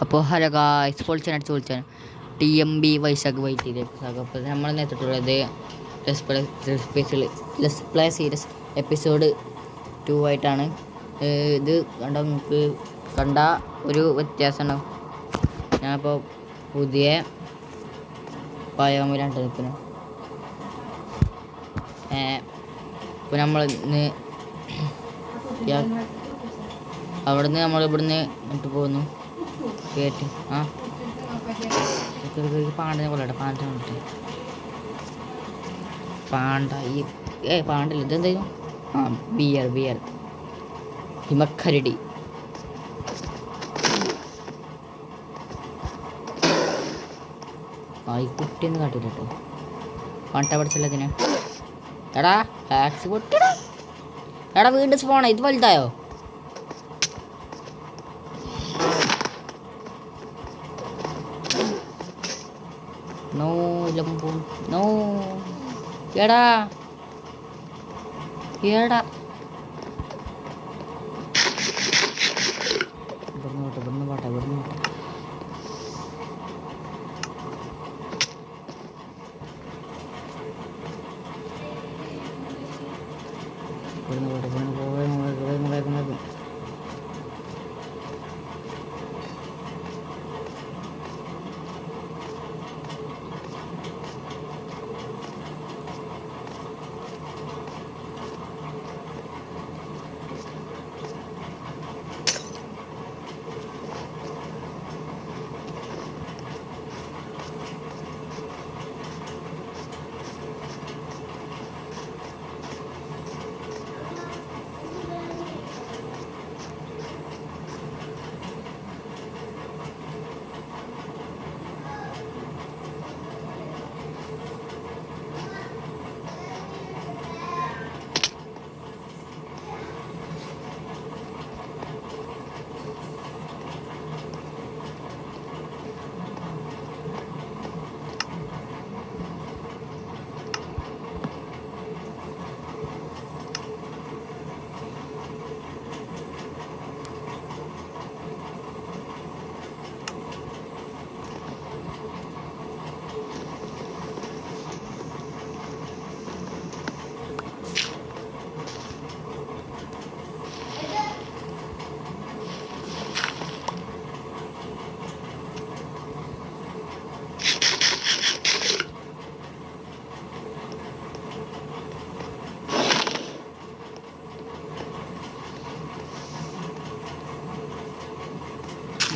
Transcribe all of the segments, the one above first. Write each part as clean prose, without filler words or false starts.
അപ്പോൾ hello guys, പൊളിച്ചാൻ TMB Vaishakh വൈറ്റിയിലേക്ക് അപ്പോൾ നമ്മൾ നേരിട്ടുള്ളത് ലെസ് പ്ലേ സീരീസ് എപ്പിസോഡ് 2 ആയിട്ടാണ്. ഇത് കണ്ട നമുക്ക് കണ്ട ഒരു വ്യത്യാസമാണ്. ഞാനിപ്പോൾ പുതിയ പയോമിലാണ് നിൽക്കുന്നത്. ഇപ്പോൾ നമ്മൾ ഇന്ന് അവിടുന്ന് ഇവിടുന്ന് ഇട്ട് പോകുന്നു. കേട്ട് പാണ്ടനെ കൊല്ലട്ടെ. പാണ്ട ഈ പാണ്ടല്ല, ഇതെന്തായിരുന്നു? ബിയർ ഹിമക്കരടി. ഈ കുട്ടിയൊന്നും കാട്ടില്ല കേട്ടോ. പണ്ട പഠിച്ചല്ലോ ഇതിനെ. എടാ ഹാക്സ് പൊട്ടിടാ. എടാ വീണ്ടും സ്പോണ. ഇത് വലുതായോ? No lumbo no. എടാ ഇവിടുന്ന് പോട്ടെ.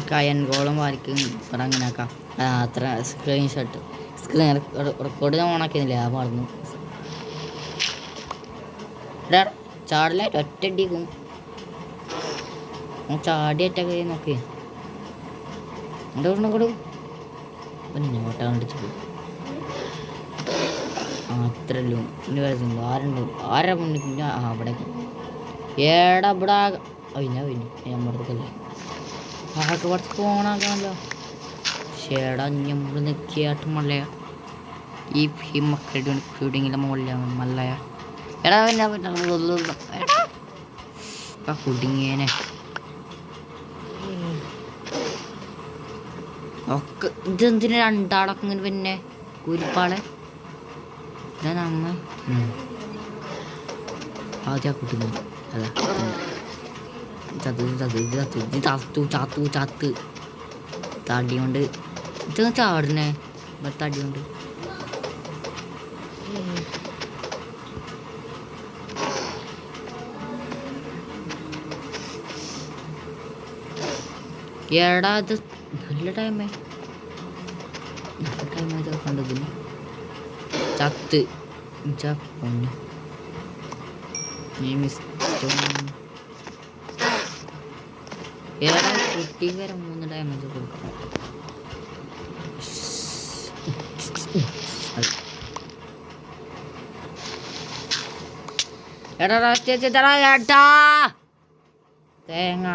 കയൻ ഗോളം വാരിക്കും ഇവിടെ അങ്ങനെ ആക്കാം. അത്ര സ്ക്രീൻ റെക്കോർഡ് ഞാൻ ഓണാക്കിയെന്നില്ല. ആ മറന്നു. ചാടലായിട്ട് ഒറ്റടിക്കും. ചാടി അറ്റൊക്കെ നോക്കി കൊടു പിന്നെ ഓട്ട കണ്ടിച്ചു പോയി. അത്രല്ലോ ഇനി വരുന്നുണ്ട്. ആരാ മുന്നിൽ? അവിടെ ഏടാ ഇവിടെ ഞാൻ മറക്കല്ലേ. ആൾക്ക് കുറച്ച് ഫോണാക്കാണല്ലോ. ഷേടാ നമ്മൾ നിൽക്കിയാട്ട് മല്ലയ ഈ ഹിമക്കരടി ഫീഡിങ്ങിൻ്റെ മുകളിലാണ് മല്ലയ. എടാ കുടുങ്ങിയേനെ ഒക്കെ. ഇതെന്തിനാ രണ്ടാളൊക്കെ ഇങ്ങനെ പിന്നെ കുരിപ്പാളെ ഇതാ നമ്മ ആദ്യം ആ കുട്ടി അതാ ചത്ത് തടി കൊണ്ട് ഇതൊന്ന് ചാടുന്നേ. തടി കൊണ്ട് എടാ ഇത് നല്ല ടൈമേ കണ്ടതിന് ചത്ത് പൊന്നു. ഏടാ കുട്ടിക്കാരം 3 ഡാമേജ് കൊടുക്കണം. എടാ തേങ്ങ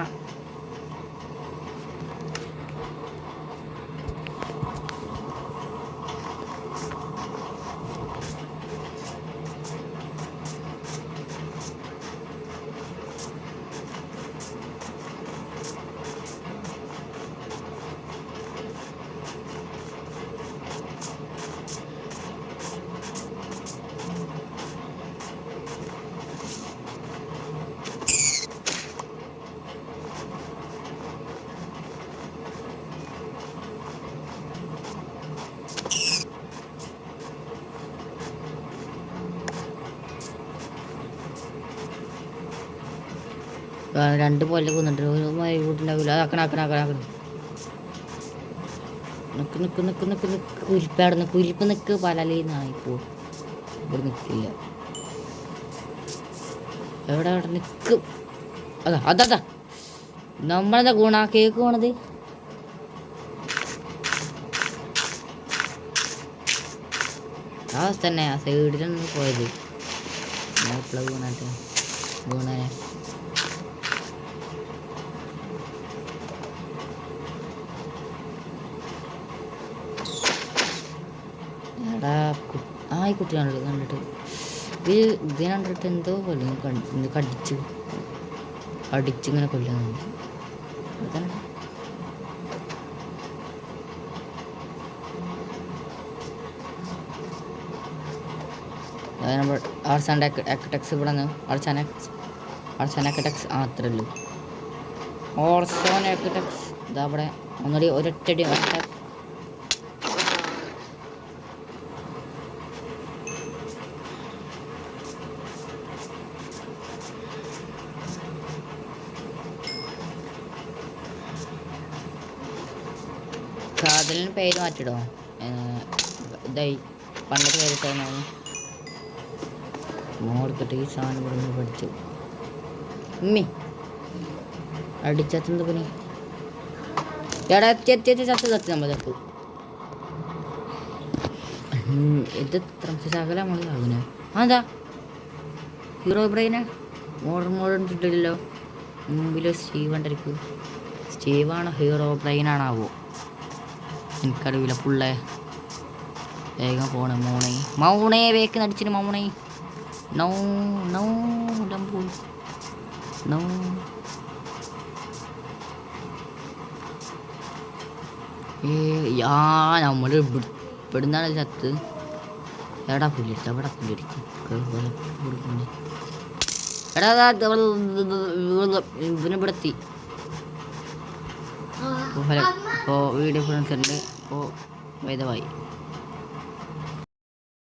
രണ്ട് പോലെ കൊന്നിട്ട് വീട്ടുണ്ടാവില്ല. അതാക്കണം നിക്ക് കുരിപ്പാടുന്ന കുരിപ്പ് നിക്ക് പലലിന്നാണ് ഇപ്പോൾ ഇവിടെ നിൽക്കില്ല. എവിടെ നിൽക്കും? അതാ നമ്മളെന്താ ഗുണ കേക്ക് പോണത്. ആ അവസ്ഥ തന്നെ. ആ സൈഡിലാണ് പോയത്. എപ്പോഴും വീണേ എടാ ഈ കുട്ടിയാണല്ലോ കണ്ടിട്ട്. ഇതിനെ കണ്ടിട്ട് എന്തോ പോലെ അടിച്ചിങ്ങനെ കൊല്ലുന്നുണ്ട്. അതാണ് നമ്മൾ ആർട്സ് ആൻഡ് ആർക്കിടെക്ട്സ് ഇവിടെ നിന്ന് ആർട്സ് ആൻഡ് ആർക്കിടെക്ട്സ് അത്രേ ഉള്ളൂ. ആർട്സ് ആൻഡ് ആർക്കിടെക്ട്സ് ഇതാ അവിടെ ഒന്നുകൂടി ഒരൊറ്റടി കാതലിന് പേര് മാറ്റിടോ. ഇതായി പണ്ടത്തെ പേരിട്ടാണ് മോർക്കിട്ട് ഈ സാധനം ഇവിടെ നിന്ന് പഠിച്ചു. ഉമ്മി അടിച്ചെന്ത് പണി? എടാ എത്തി ചത്ത് നമ്മൾ ചത്തു. ഇത് ശകല നമ്മൾ ആകുന്നേ. അതാ ഹീറോ ബ്രെയിന് മോഡേൺ കിട്ടില്ലല്ലോ. മുമ്പിൽ സ്റ്റീവ് ഉണ്ടായിരിക്കും. സ്റ്റീവാണോ ഹീറോ ബ്രെയിനാണാവോ എനിക്കറിയില്ല. പുള്ളേ വേഗം പോണേ മൗണേ വേക്ക് നടിച്ചിട്ട് മൗണേ. നോ ഡംബു നോ. നമ്മൾ ഇവിടുന്നാണ് ചത്ത്. എടാ പുള്ളിയടിക്കും എടാ ഇവനിവിടെത്തി. അപ്പോൾ വീഡിയോ ഫുൾ ഉണ്ട്. അപ്പോൾ വൈദവായി.